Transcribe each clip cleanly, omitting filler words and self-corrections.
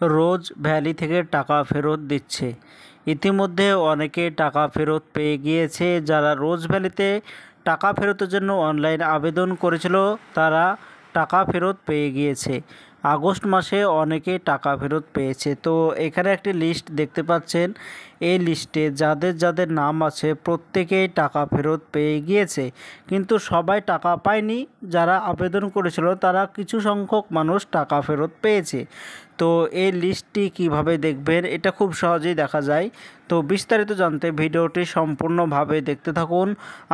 রোজ valley থেকে টাকা ফেরত দিচ্ছে। ইতিমধ্যে অনেকে টাকা ফেরত পেয়ে গিয়েছে। যারা রোজ ভ্যালিতে টাকা ফেরতের জন্য অনলাইন আবেদন করেছিল তারা টাকা ফেরত পেয়ে গিয়েছে। আগস্ট মাসে অনেকে টাকা ফেরত পেয়েছে। তো এখানে একটি লিস্ট দেখতে পাচ্ছেন। এই লিস্টে যাদের যাদের নাম আছে প্রত্যেকেই টাকা ফেরত পেয়ে গিয়েছে, কিন্তু সবাই টাকা পায়নি। যারা আবেদন করেছিল তারা কিছু সংখ্যক মানুষ টাকা ফেরত পেয়েছে। তো এই লিস্টটি কিভাবে দেখবেন এটা খুব সহজেই দেখা যায়। তো বিস্তারিত জানতে ভিডিওটি সম্পূর্ণভাবে দেখতে থাকুন।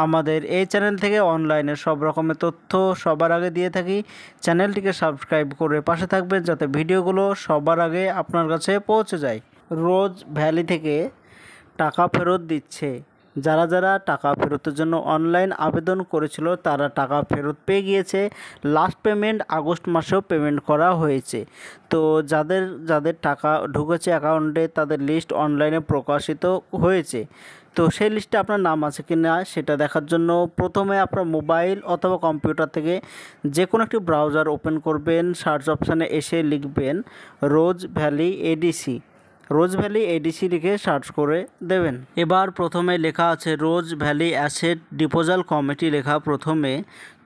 আমাদের এই চ্যানেল থেকে অনলাইনে সব রকমের তথ্য সবার আগে দিয়ে থাকি। চ্যানেলটিকে সাবস্ক্রাইব করে পাশে থাকবেন যাতে ভিডিওগুলো সবার আগে আপনার কাছে পৌঁছে যায়। রোজ ভ্যালি থেকে টাকা ফেরত দিচ্ছে। যারা যারা টাকা ফেরতের জন্য অনলাইন আবেদন করেছিল তারা টাকা ফেরত পেয়ে গিয়েছে। লাস্ট পেমেন্ট আগস্ট মাসেও পেমেন্ট করা হয়েছে। তো যাদের যাদের টাকা ঢুকেছে অ্যাকাউন্টে তাদের লিস্ট অনলাইনে প্রকাশিত হয়েছে। তো সেই লিস্টে আপনার নাম আছে কি না সেটা দেখার জন্য প্রথমে আপনার মোবাইল অথবা কম্পিউটার থেকে যে কোনো একটি ব্রাউজার ওপেন করবেন। সার্চ অপশানে এসে লিখবেন রোজ ভ্যালি এডিসি। রোজ ভ্যালি এডিসি লিখে সার্চ করে দেবেন। এবার প্রথমে লেখা আছে রোজ ভ্যালি অ্যাসেট ডিপোজাল কমিটি লেখা প্রথমে।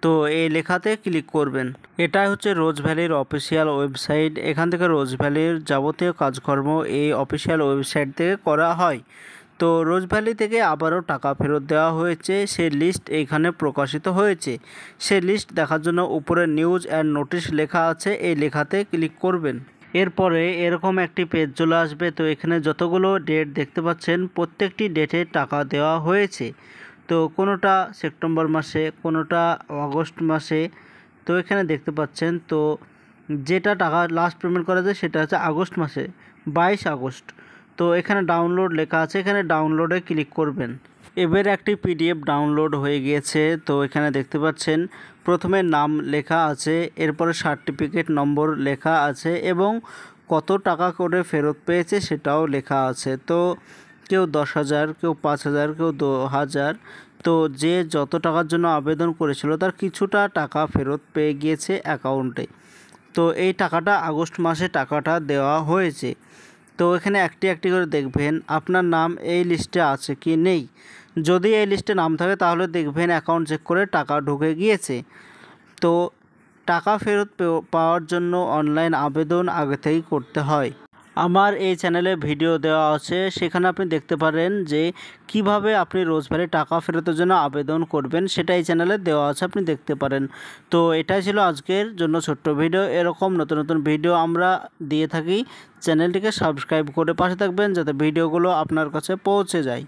তো এই লেখাতে ক্লিক করবেন। এটাই হচ্ছে রোজ ভ্যালির অফিসিয়াল ওয়েবসাইট। এখান থেকে রোজ ভ্যালির যাবতীয় কাজকর্ম এই অফিসিয়াল ওয়েবসাইট থেকে করা হয়। তো রোজ ভ্যালি থেকে আবারও টাকা ফেরত দেওয়া হয়েছে, সে লিস্ট এইখানে প্রকাশিত হয়েছে। সে লিস্ট দেখার জন্য উপরে নিউজ অ্যান্ড নোটিশ লেখা আছে, এই লেখাতে ক্লিক করবেন। এরপরে এরকম একটি পেজ চলে আসবে। তো এখানে যতগুলো ডেট দেখতে পাচ্ছেন প্রত্যেকটি ডেটে টাকা দেওয়া হয়েছে। তো কোনোটা সেপ্টেম্বর মাসে, কোনোটা আগস্ট মাসে। তো এখানে দেখতে পাচ্ছেন। তো যেটা টাকা লাস্ট পেমেন্ট করা যায় সেটা হচ্ছে আগস্ট মাসে 22 আগস্ট। তো এখানে ডাউনলোড লেখা আছে, এখানে ডাউনলোডে ক্লিক করবেন। এবার একটি পিডিএফ ডাউনলোড হয়ে গিয়েছে। তো এখানে দেখতে পাচ্ছেন প্রথমে নাম লেখা আছে, এরপরে সার্টিফিকেট নম্বর লেখা আছে এবং কত টাকা করে ফেরত পেয়েছে সেটাও লেখা আছে। তো কেউ 10,000, কেউ 5,000, কেউ 2,000। তো যে যত টাকার জন্য আবেদন করেছিল তার কিছুটা টাকা ফেরত পেয়ে গিয়েছে অ্যাকাউন্টে। তো এই টাকাটা আগস্ট মাসে টাকাটা দেওয়া হয়েছে। তো এখানে একটি একটি করে দেখবেন আপনার নাম এই লিস্টে আছে কি নেই। যদি এই লিস্টে নাম থাকে তাহলে দেখবেন অ্যাকাউন্ট চেক করে টাকা ঢুকে গিয়েছে। তো টাকা ফেরত পাওয়ার জন্য অনলাইন আবেদন আগে থেকেই করতে হয়। আমার এই চ্যানেলে ভিডিও দেওয়া আছে, সেখানে আপনি দেখতে পারেন যে কিভাবে আপনি রোজ ভ্যালি টাকা ফেরতের জন্য আবেদন করবেন, সেটা এই চ্যানেলে দেওয়া আছে, আপনি দেখতে পারেন। তো এটাই ছিল আজকের জন্য ছোট্ট ভিডিও। এরকম নতুন নতুন ভিডিও আমরা দিয়ে থাকি। চ্যানেলটিকে সাবস্ক্রাইব করে পাশে থাকবেন যাতে ভিডিওগুলো আপনার কাছে পৌঁছে যায়।